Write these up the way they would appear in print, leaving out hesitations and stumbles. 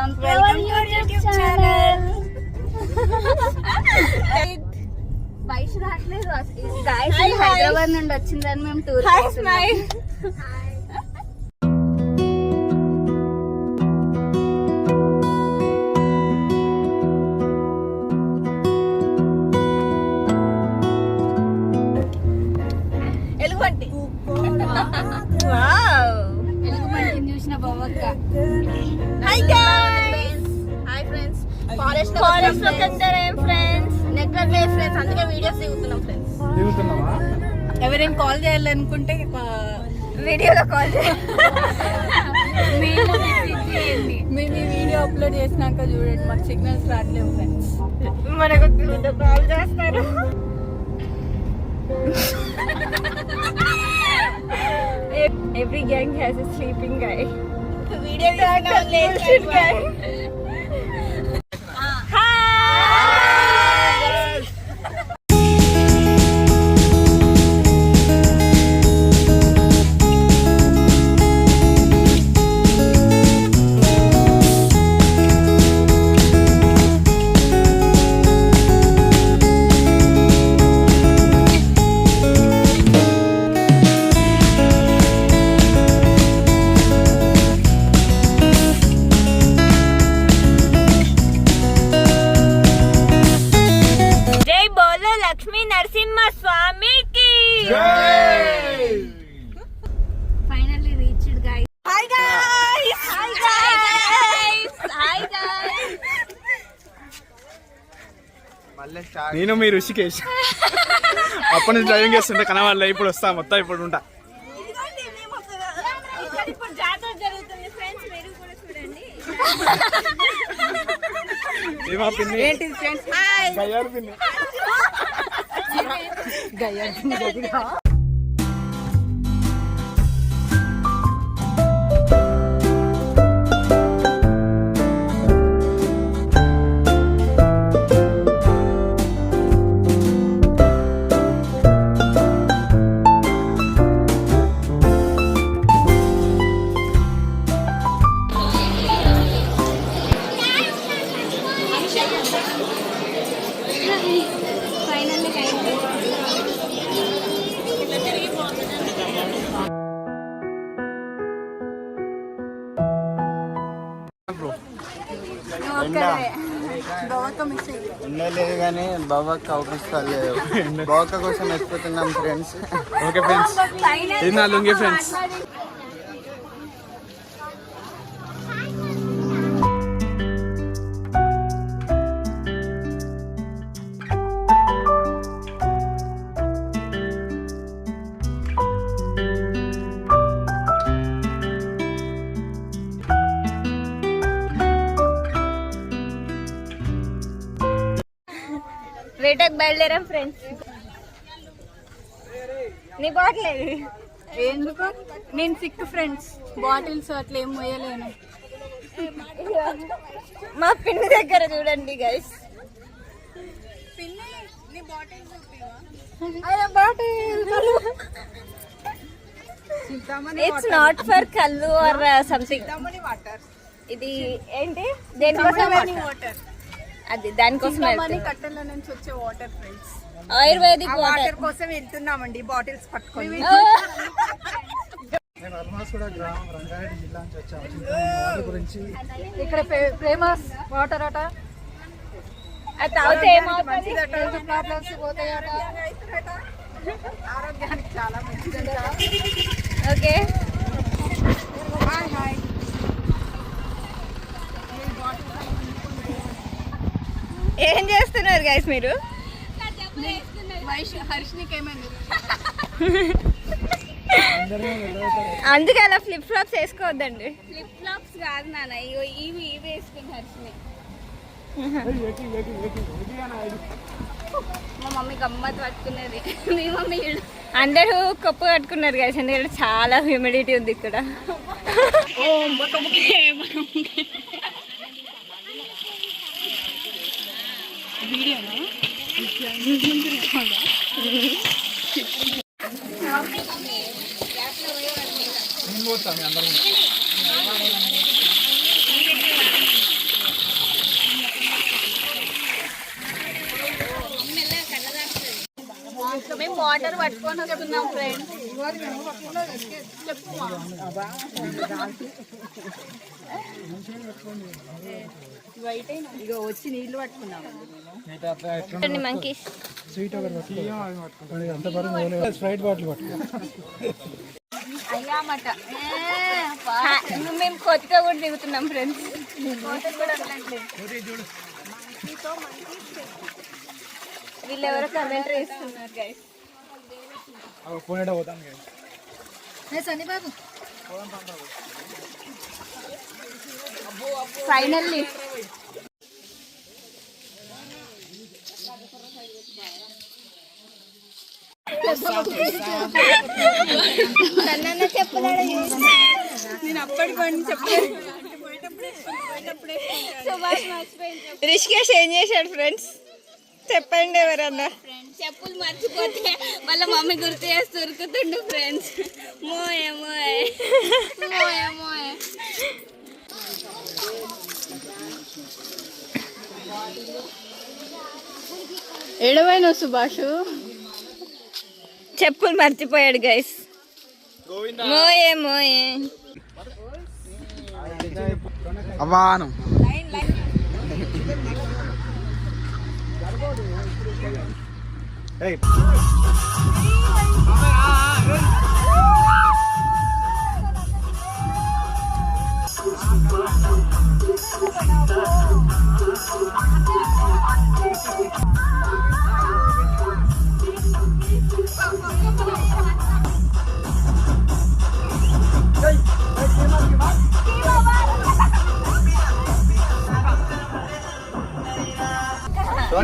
Welcome to our YouTube channel. Guys, Hyderabad నుండి వచ్చిందని మేము టూర్ ఎలుగుబంటి ఎలుగుబంటిని చూసిన బావక్క. హాయ్ ఫ్రెండ్స్, ఫారెస్ట్ లోకి ఎంటర్ ఫ్రెండ్స్. నెట్వర్క్ లేదు ఫ్రెండ్స్, అందుకే వీడియోస్ దిగుతున్నాం ఫ్రెండ్స్. ఎవరైనా కాల్ చేయాలనుకుంటే వీడియోలో కాల్ చేయండి. మేము ఈ వీడియో అప్లోడ్ చేసినాక చూడండి, మాకు సిగ్నల్స్ రావట్లేవు ఫ్రెండ్స్. మనకు కాల్ చేస్తారు. Every gang has a sleeping guy. Video guy. Finally reached, guys. Hi guys. నేను మీ ఋషికేష్. అప్పటి నుంచి డ్రైవింగ్ చేస్తుంటే కనవాళ్ళ. ఇప్పుడు వస్తా మొత్తం ఇప్పుడు ఉంటా. జాతర జరుగుతుంది ఫ్రెండ్స్, మీరు కూడా చూడండి. ఏమా పిన్ని? ఏంటి ఫ్రెండ్స్? గయ్యారు పిన్ని. ఉండలేదు కానీ బాబాకి అవుపిస్తలేదు. బాబక్క కోసం ఎత్తుకుతున్నాం ఫ్రెండ్స్. ఓకే ఫ్రెండ్స్, ఇది నా లుంగి ఫ్రెండ్స్. వేటకు బయలుదేరాం ఫ్రెండ్స్. నీ బాటిల్ ఏది? ఎందుకు? నేను సిక్ ఫ్రెండ్స్, బాటిల్స్ అట్లా ఏం పోయలేను. మా పిన్ని దగ్గర చూడండి గైస్. ఇట్స్ నాట్ ఫర్ కల్లు ఆర్ సంథింగ్. ఇది ఏంటి? దేనికోసం? వాటర్. అది దానికోసం కట్టెల నుంచి వచ్చే వాటర్ ఫ్రెండ్స్. ఆయుర్వేదిక్ వాటర్ కోసం వెళ్తున్నామండి, బాటిల్స్ పట్టుకొని. ఇక్కడ ఫేమస్ వాటర్ అట. అది తాగితే ఏమవుతుంది? ప్రాబ్లమ్స్ పోతాయట, ఆరోగ్యానికి చాలా మంచిదంట. Okay, hi. ఏం చేస్తున్నారు గైస్ మీరు? హర్షినికి ఏమైంది? అందుకే అలా ఫ్లిప్ ఫ్లాప్స్ వేసుకోవద్దండి. ఫ్లిప్ ఫ్లాప్స్ కాదు నాన్న, ఇవి వేసుకుంది హర్షిని. మా మమ్మీ గమ్మత్ పట్టుకున్నది. మీ మమ్మీ అందరూ కప్పు కట్టుకున్నారు గైస్, ఎందుకంటే చాలా హ్యూమిడిటీ ఉంది ఇక్కడ. అందరం వాటర్ పట్టుకొని వస్తున్నాం ఫ్రెండ్స్. ఇగో వచ్చి నీళ్లు పట్టుకున్నాం. మంకీస్ స్ప్రైట్ బాటిల్ పట్టుకో. అయ్యామట మేము కొత్తగా కూడా దిగుతున్నాం ఫ్రెండ్స్. వీళ్ళు ఎవరో కమెంటరీ ఇస్తున్నారు గైస్. పోతాను ఫైనల్లీ నేను అప్పటికొని చెప్పాను. రిషికేష్ ఏం చేశాడు ఫ్రెండ్స్ చెప్పండి ఎవరన్నా. చెప్పులు మర్చిపోతే వాళ్ళ మమ్మీ గుర్తు చేసి దొరుకుతుండు ఫ్రెండ్స్. మోయే మోయే మోయే మోయే. ఎడవైన సుభాషు చెప్పులు మర్చిపోయాడు గైస్. మోయే మోయే అవాను.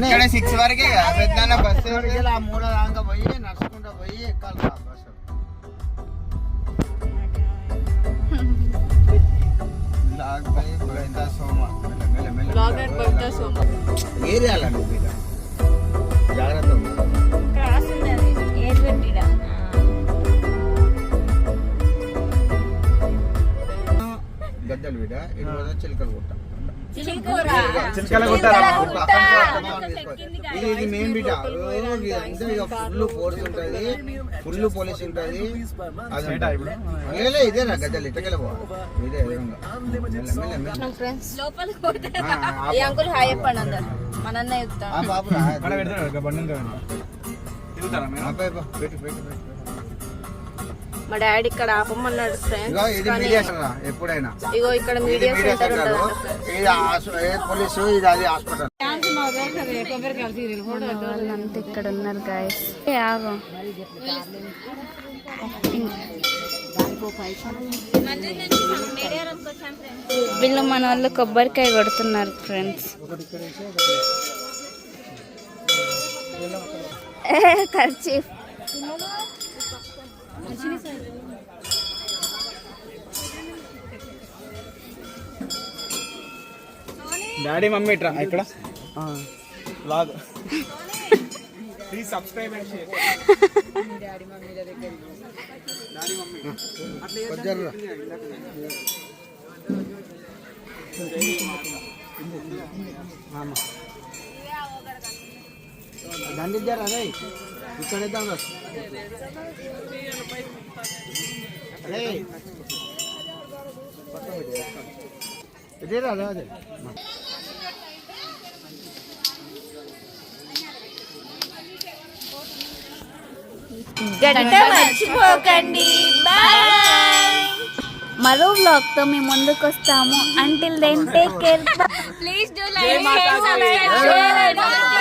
ఇక్కడ 6 వరకే పెద్ద బస్సు ఆ మూల దాకా పోయి నడుచుకుంటూ పోయి ఎక్కాలి బస్సు. ఏరియాలండి జాగ్రత్త గద్దలు విడ ఇది చిలకలు గుట్ట. ఇది మెయిన్ బిడ్డ. ఫుల్ ఫోర్స్ ఉంటది, ఫుల్ పోలీస్ ఉంటది. ఇదేనా గద్దలు ఇటకెళ్ళ పోవాలి. ఇదే ఈ అంకుల్ హాయ్ చెప్పండి అందరు. మన మా డాడీ ఇక్కడ ఆపమన్నాడు ఫ్రెండ్స్. ఎప్పుడైనా ఇగో ఇక్కడ మీడియా సెంటర్ పోలీసు ఇది అది హాస్పిటల్. అంతా ఇక్కడ ఉన్నారు గాయస్. వీళ్ళు మన వాళ్ళు కొబ్బరికాయ కొడుతున్నారు ఫ్రెండ్స్. కర్చీఫ్ డాడీ మమ్మీ ఇట్రా ఇక్కడ లాగ్. Please subscribe and share. Daddy mummy దగ్గర డాడీ మమ్మీ దండిద్దారు అదే ఇక్కడ ఇదే రాదా అదే. మర్చిపోకండి. మరో వ్లాగ్ తో మేము ముందుకు వస్తాము. Until then take care. Please do like, share, subscribe.